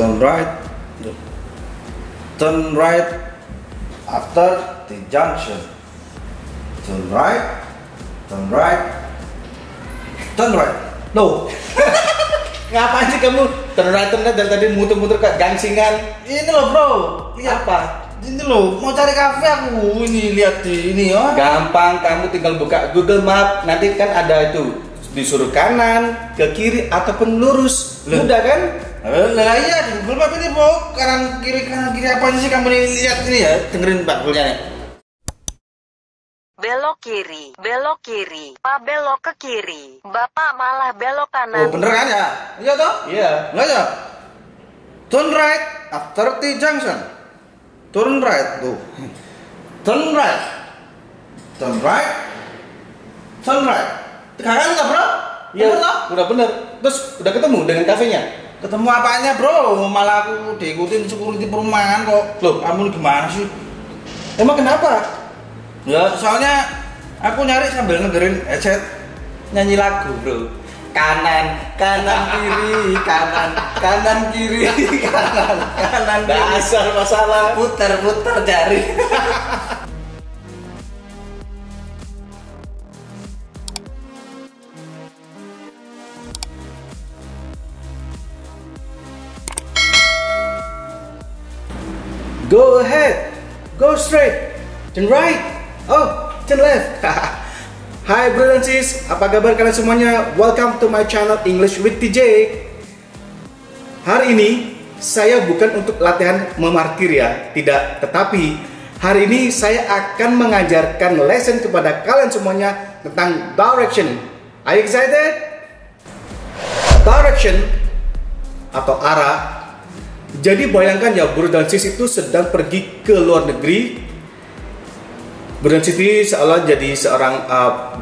Turn right. Turn right after the junction. Turn right. Turn right. Turn right. No. Ngapain sih kamu turn right dari tadi muter-muter ke gangsingan? Ini loh bro, lihat Apa? ini loh, mau cari kafe aku. Ini lihat di ini oh. Gampang, kamu tinggal buka Google Map, nanti kan ada itu disuruh kanan, ke kiri ataupun lurus. Mudah kan? Lah iya di Google Map ini bro, kanan kiri apa sih kamu lihat ini ya, dengerin Pak Google-nya nih. Belok kiri, Pak belok ke kiri, Bapak malah belok kanan. Oh bener kan ya? Iya toh? Iya. Nggak ya? Turn right after the junction. Turn right tuh. Turn right. Turn right. Turn right. Kan nggak bro? Iya. Bener toh? Udah bener. Terus udah ketemu dengan kafenya? Ketemu apanya bro? Malah aku diikutin security perumahan kok. Loh, kamu ini gimana sih? Emang kenapa? Ya soalnya aku nyari sambil ngedengerin headset Nyanyi lagu bro. Kanan kiri, kanan kiri, kanan kiri. Dasar masalah. putar jari. Go ahead, go straight, turn right, oh, turn left. Hai bro dan sis, apa kabar kalian semuanya? Welcome to my channel English with TJ. Hari ini saya bukan untuk latihan memarkir ya, tidak. Tetapi hari ini saya akan mengajarkan lesson kepada kalian semuanya tentang direction. Are you excited? Direction atau arah. Jadi bayangkan ya, bro dan sis itu sedang pergi ke luar negeri. Bro dan sis ini seolah jadi seorang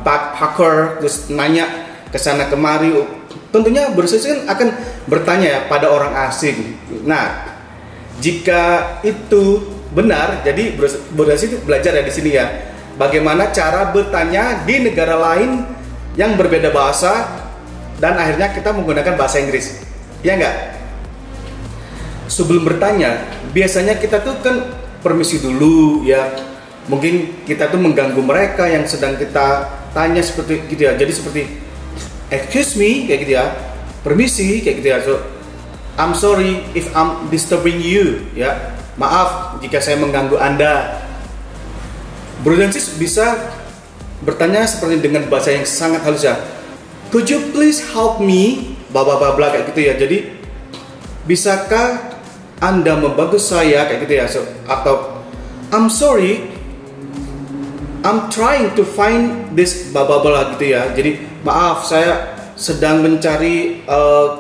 backpacker, terus nanya ke sana kemari. Tentunya bro dan sis kan akan bertanya ya pada orang asing. Nah, jika itu benar, jadi bro dan sis belajar ya di sini ya, bagaimana cara bertanya di negara lain yang berbeda bahasa dan akhirnya kita menggunakan bahasa Inggris. Ya enggak? Sebelum bertanya, biasanya kita tuh kan permisi dulu ya. Mungkin kita tuh mengganggu mereka yang sedang kita tanya seperti gitu ya. Jadi seperti excuse me kayak gitu ya. Permisi kayak gitu ya. So I'm sorry if I'm disturbing you ya. Maaf jika saya mengganggu Anda. Bro dan sis bisa bertanya seperti dengan bahasa yang sangat halus ya. Could you please help me? Bla bla bla bla kayak gitu ya. Jadi bisakah Anda membantu saya kayak gitu ya. So, atau I'm sorry, I'm trying to find this bla bla bla gitu ya. Jadi maaf saya sedang mencari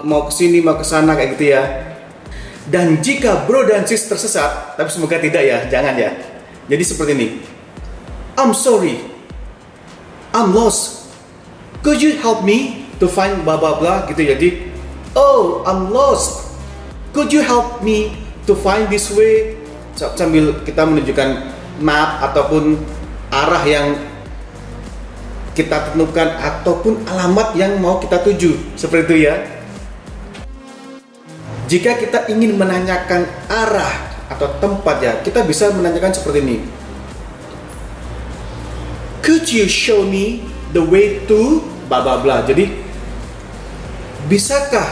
mau kesini mau kesana kayak gitu ya. Dan jika bro dan sis tersesat, tapi semoga tidak ya, jangan ya. Jadi seperti ini. I'm sorry, I'm lost. Could you help me to find bla bla bla gitu ya. Jadi oh I'm lost. Could you help me to find this way? Sambil kita menunjukkan map ataupun arah yang kita tentukan ataupun alamat yang mau kita tuju. Seperti itu ya. Jika kita ingin menanyakan arah atau tempat ya, kita bisa menanyakan seperti ini. Could you show me the way to bla bla bla. Jadi bisakah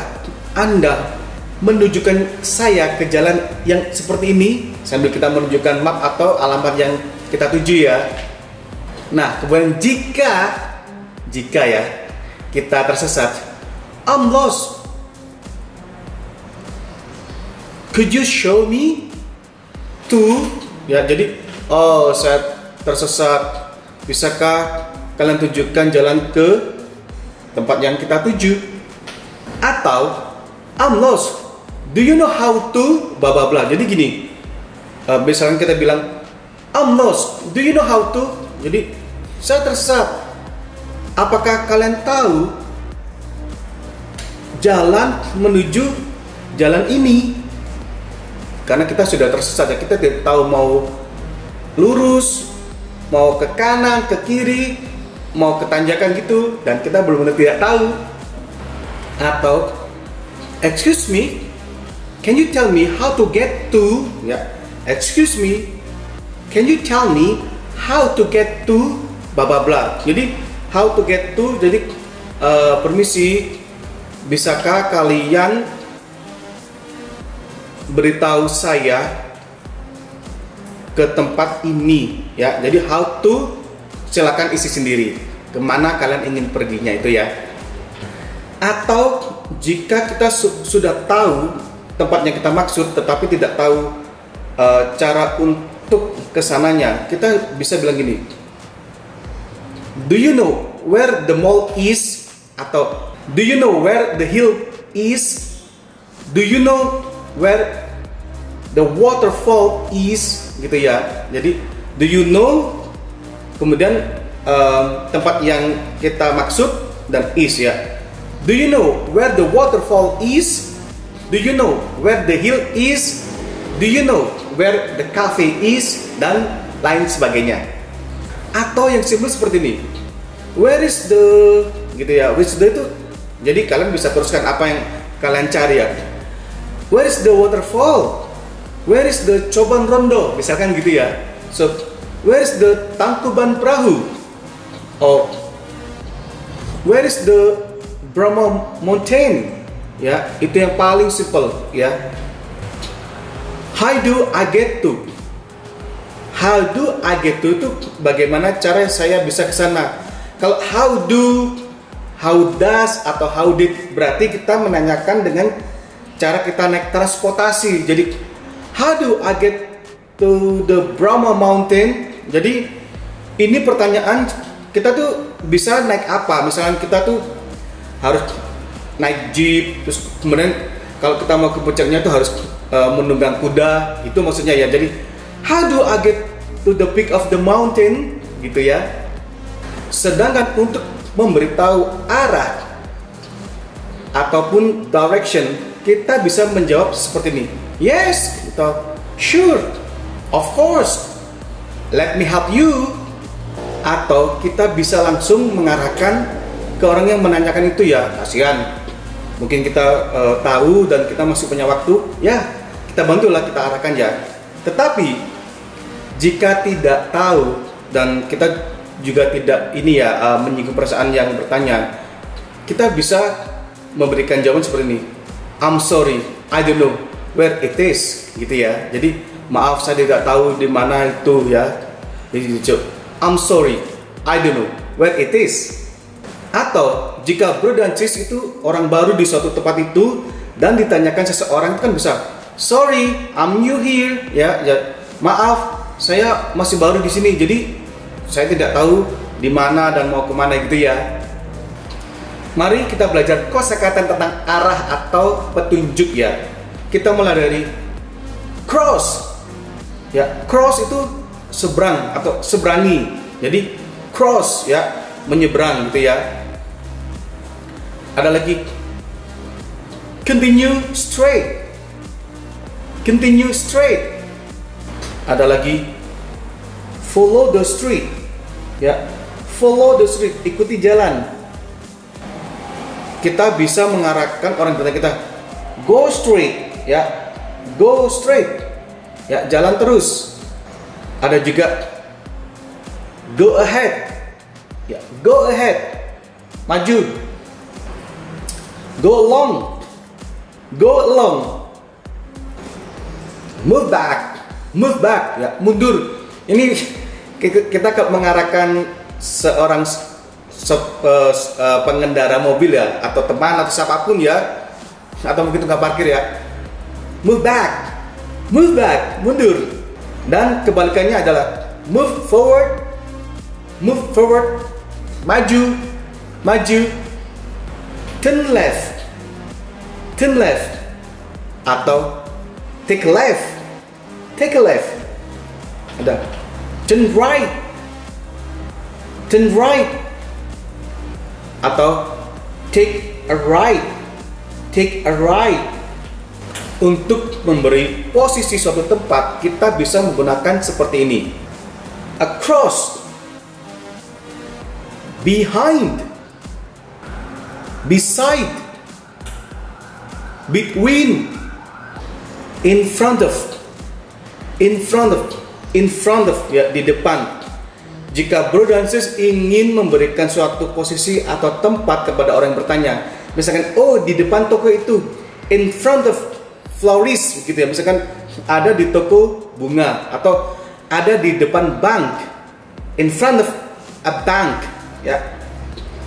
Anda menunjukkan saya ke jalan yang seperti ini sambil kita menunjukkan map atau alamat yang kita tuju ya. Nah, kemudian jika ya kita tersesat, I'm lost. Could you show me to ya. Jadi oh saya tersesat, bisakah kalian tunjukkan jalan ke tempat yang kita tuju? Atau I'm lost. Do you know how to bla bla bla. Jadi gini, misalnya kita bilang I'm lost. Do you know how to? Jadi saya tersesat. Apakah kalian tahu jalan menuju jalan ini? Karena kita sudah tersesat ya, kita tidak tahu mau lurus, mau ke kanan, ke kiri, mau ke tanjakan gitu, dan kita benar-benar tidak tahu. Atau excuse me, can you tell me how to get to, ya, excuse me, can you tell me how to get to blah blah blah. Jadi how to get to, jadi permisi, bisakah kalian beritahu saya ke tempat ini, ya. Jadi how to, silakan isi sendiri kemana kalian ingin perginya itu, ya. Atau jika kita sudah tahu tempat yang kita maksud tetapi tidak tahu cara untuk kesananya, kita bisa bilang gini, do you know where the mall is? Atau do you know where the hill is? Do you know where the waterfall is? Gitu ya. Jadi do you know, kemudian tempat yang kita maksud dan is, ya. Do you know where the waterfall is? Do you know where the hill is? Do you know where the cafe is? Dan lain sebagainya. Atau yang simpel seperti ini, where is the, gitu ya. Where is the itu, jadi kalian bisa teruskan apa yang kalian cari, ya. Where is the waterfall? Where is the Coban Rondo? Misalkan gitu, ya. So where is the Tangkuban Perahu? Oh, where is the Bromo Mountain? Ya, itu yang paling simple, ya. How do I get to? How do I get to itu bagaimana cara saya bisa ke sana. Kalau how do, how does, atau how did, berarti kita menanyakan dengan cara kita naik transportasi. Jadi how do I get to the Bromo Mountain? Jadi ini pertanyaan, kita tuh bisa naik apa? Misalnya kita tuh harus naik jeep, terus kemudian kalau kita mau ke puncaknya tuh harus menunggang kuda, itu maksudnya, ya. Jadi how do I get to the peak of the mountain, gitu ya. Sedangkan untuk memberitahu arah ataupun direction, kita bisa menjawab seperti ini, yes, atau sure, of course, let me help you. Atau kita bisa langsung mengarahkan ke orang yang menanyakan itu, ya. Kasihan, mungkin kita tahu dan kita masih punya waktu, ya, kita bantulah, kita arahkan, ya. Tetapi jika tidak tahu dan kita juga tidak ini, ya, menyinggung perasaan yang bertanya, kita bisa memberikan jawaban seperti ini, I'm sorry, I don't know where it is, gitu ya. Jadi maaf, saya tidak tahu di mana itu, ya. Jadi I'm sorry, I don't know where it is. Atau jika bro dan sis itu orang baru di suatu tempat itu dan ditanyakan seseorang, itu kan bisa, sorry, I'm new here, ya, maaf, saya masih baru di sini, jadi saya tidak tahu di mana dan mau kemana, gitu ya. Mari kita belajar kosakata tentang arah atau petunjuk, ya. Kita mulai dari cross, ya. Cross itu seberang atau seberangi. Jadi cross, ya, menyeberang, gitu ya. Ada lagi continue straight. Continue straight. Ada lagi follow the street, ya. Follow the street, ikuti jalan. Kita bisa mengarahkan orang tanya kita, go straight, ya. Go straight, ya, jalan terus. Ada juga go ahead, ya, go ahead, maju. Go along, go along. Move back, ya, mundur. Ini kita mengarahkan seorang pengendara mobil, ya, atau teman atau siapapun, ya, atau mungkin tukang parkir, ya. Move back, mundur. Dan kebalikannya adalah move forward, maju. Turn left, atau take a left. Ada turn right, atau take a right. Untuk memberi posisi suatu tempat, kita bisa menggunakan seperti ini: across, behind, beside, between, in front of, ya, di depan. Jika bro dan sis ingin memberikan suatu posisi atau tempat kepada orang yang bertanya, misalkan, oh di depan toko itu, in front of florist, gitu ya, misalkan ada di toko bunga, atau ada di depan bank, in front of a bank, ya,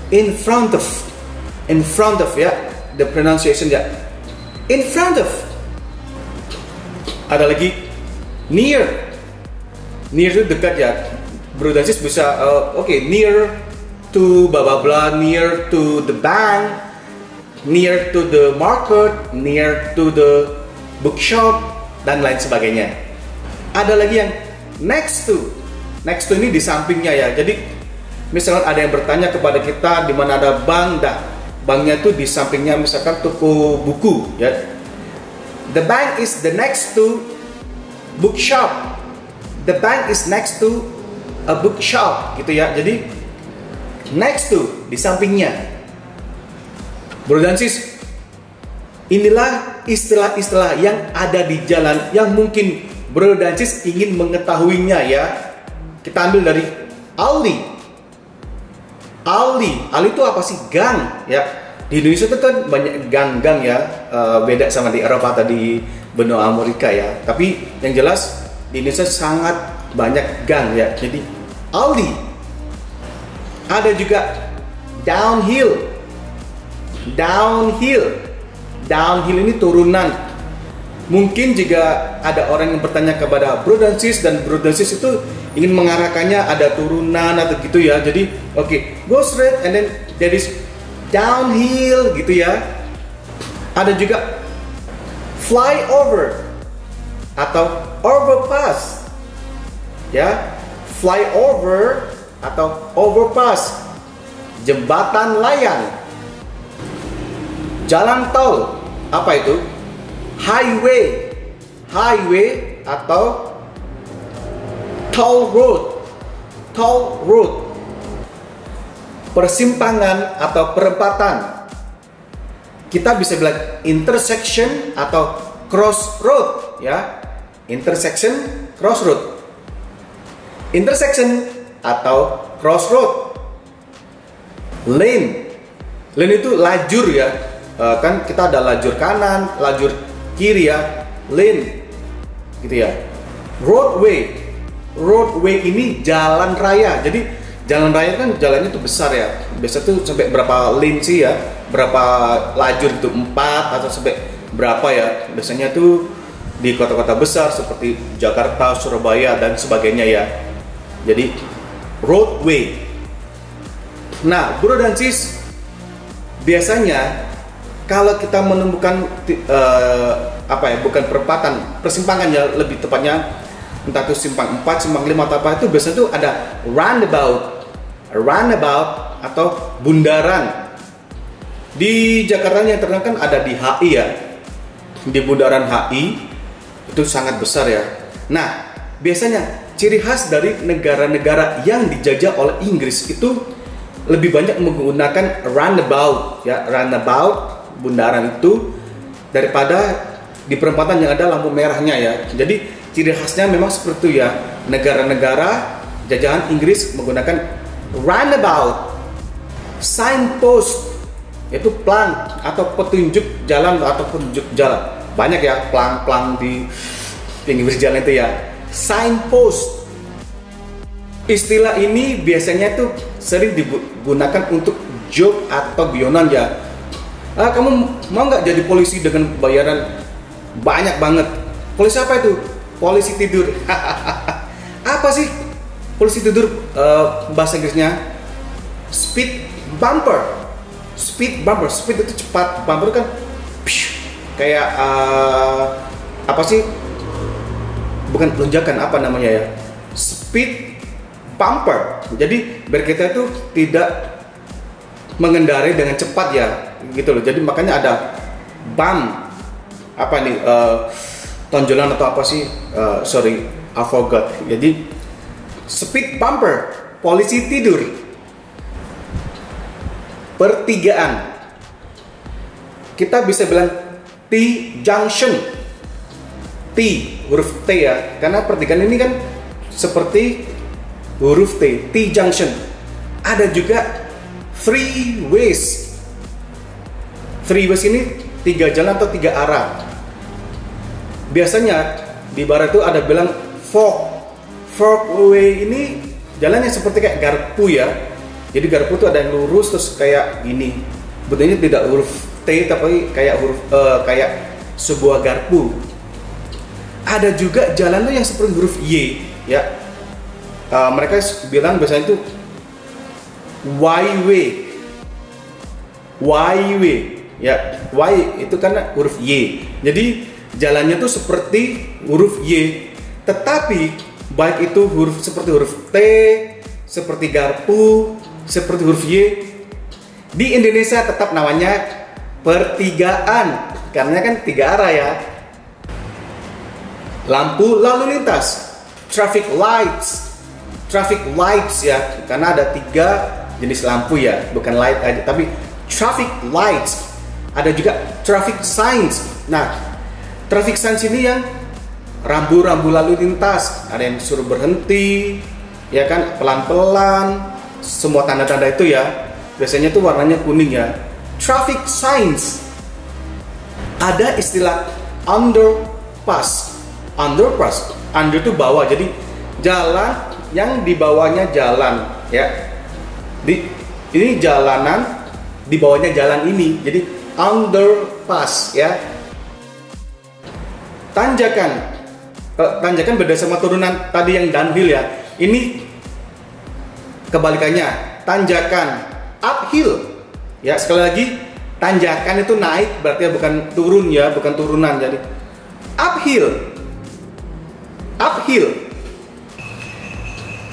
in front of, ya, the pronunciation, ya, in front of. Ada lagi, near itu dekat, ya. Bro dan sis bisa, near to blah blah blah, near to the bank, near to the market, near to the bookshop, dan lain sebagainya. Ada lagi yang next to ini di sampingnya, ya. Jadi misalkan ada yang bertanya kepada kita di mana ada bank, banknya itu di sampingnya, misalkan toko buku, ya. The bank is the next to bookshop. The bank is next to a bookshop, gitu ya. Jadi next to, di sampingnya. Bro dan sis, inilah istilah-istilah yang ada di jalan yang mungkin bro dan sis ingin mengetahuinya, ya. Kita ambil dari Aldi itu apa sih? Gang, ya. Di Indonesia itu kan banyak gang-gang, ya. Beda sama di Eropa atau di benua Amerika, ya. Tapi yang jelas di Indonesia sangat banyak gang, ya. Jadi Aldi. Ada juga downhill ini turunan. Mungkin jika ada orang yang bertanya kepada bro dan sis, dan bro dan sis itu ingin mengarahkannya ada turunan atau gitu, ya. Jadi go straight and then there is downhill, gitu ya. Ada juga flyover atau overpass, ya. Flyover atau overpass, jembatan layang. Jalan tol, apa itu? Highway atau toll road. Persimpangan atau perempatan. Kita bisa bilang intersection atau crossroad, ya. Intersection atau crossroad. Lane itu lajur, ya. Kan kita ada lajur kanan, lajur kiri, ya. Lane, gitu ya. Roadway ini jalan raya. Jadi jalan raya kan jalannya tuh besar, ya. Biasa tuh sampai berapa lane sih, ya? Berapa lajur itu? 4 atau sampai berapa, ya? Biasanya tuh di kota-kota besar seperti Jakarta, Surabaya, dan sebagainya, ya. Jadi roadway. Nah, bro dan sis, biasanya kalau kita menemukan bukan perempatan, persimpangan, ya, lebih tepatnya, entah itu simpang 4, simpang 5 atau apa, itu biasanya tuh ada roundabout atau bundaran. Di Jakarta yang terkenal kan ada di HI, ya. Di bundaran HI itu sangat besar, ya. Nah, biasanya ciri khas dari negara-negara yang dijajah oleh Inggris itu lebih banyak menggunakan roundabout, ya. Roundabout, bundaran itu, daripada di perempatan yang ada lampu merahnya, ya. Jadi ciri khasnya memang seperti itu, ya. Negara-negara jajahan Inggris menggunakan roundabout. Signpost, yaitu pelang atau petunjuk jalan atau petunjuk jalan. Banyak, ya, pelang-pelang di pinggir jalan itu, ya. Signpost. Istilah ini biasanya tuh sering digunakan untuk joke atau guyonan, ya. Kamu mau nggak jadi polisi dengan bayaran banyak banget? Polisi apa itu? Polisi tidur. Apa sih polisi tidur? Bahasa Inggrisnya speed bumper. Speed itu cepat, bumper kan kayak apa sih? Bukan lonjakan, apa namanya, ya? Speed bumper. Jadi biar kita itu tidak mengendarai dengan cepat, ya, gitu loh. Jadi makanya ada bump, apa nih, tonjolan atau apa sih? Sorry, I forgot. Jadi speed bumper, polisi tidur. Pertigaan, kita bisa bilang T-junction. huruf T ya, karena pertigaan ini kan seperti huruf T junction. Ada juga three ways. Three ways ini 3 jalan atau 3 arah. Biasanya di barat itu ada bilang fork way, ini jalannya seperti kayak garpu ya. Jadi garpu itu ada yang lurus terus kayak gini. Betulnya tidak huruf T tapi kayak huruf kayak sebuah garpu. Ada juga jalan tuh yang seperti huruf Y ya. Mereka bilang biasanya itu Y ya. Y itu karena huruf Y. Jadi jalannya tuh seperti huruf Y. Tetapi baik itu huruf seperti huruf T, seperti garpu, seperti huruf Y, di Indonesia tetap namanya pertigaan karena kan 3 arah ya. Lampu lalu lintas, traffic lights ya, karena ada 3 jenis lampu ya, bukan light aja tapi traffic lights. Ada juga traffic signs. Nah, traffic signs ini yang rambu-rambu lalu lintas, ada yang suruh berhenti ya kan, pelan-pelan, semua tanda-tanda itu ya. Biasanya tuh warnanya kuning ya. Traffic signs. Ada istilah underpass. Under itu bawah, jadi jalan yang di bawahnya jalan ya. Ini jalanan, di bawahnya jalan ini, jadi underpass ya. Tanjakan beda sama turunan tadi yang downhill ya. Ini kebalikannya, tanjakan uphill ya. Sekali lagi, tanjakan itu naik berarti bukan turun ya, bukan turunan. Jadi uphill.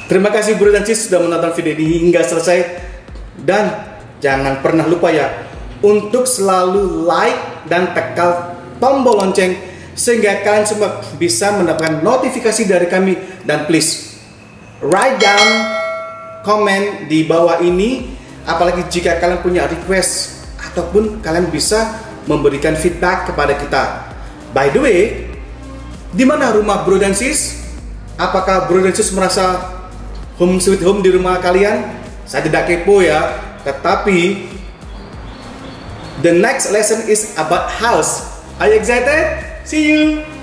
Terima kasih bro dan sis sudah menonton video ini hingga selesai, dan jangan pernah lupa ya untuk selalu like dan tekan tombol lonceng sehingga kalian semua bisa mendapatkan notifikasi dari kami. Dan please write down komen di bawah ini, apalagi jika kalian punya request ataupun kalian bisa memberikan feedback kepada kita. By the way, di mana rumah bro dan sis? Apakah bro dan sis merasa home sweet home di rumah kalian? Saya tidak kepo ya, tetapi the next lesson is about house. Are you excited? See you!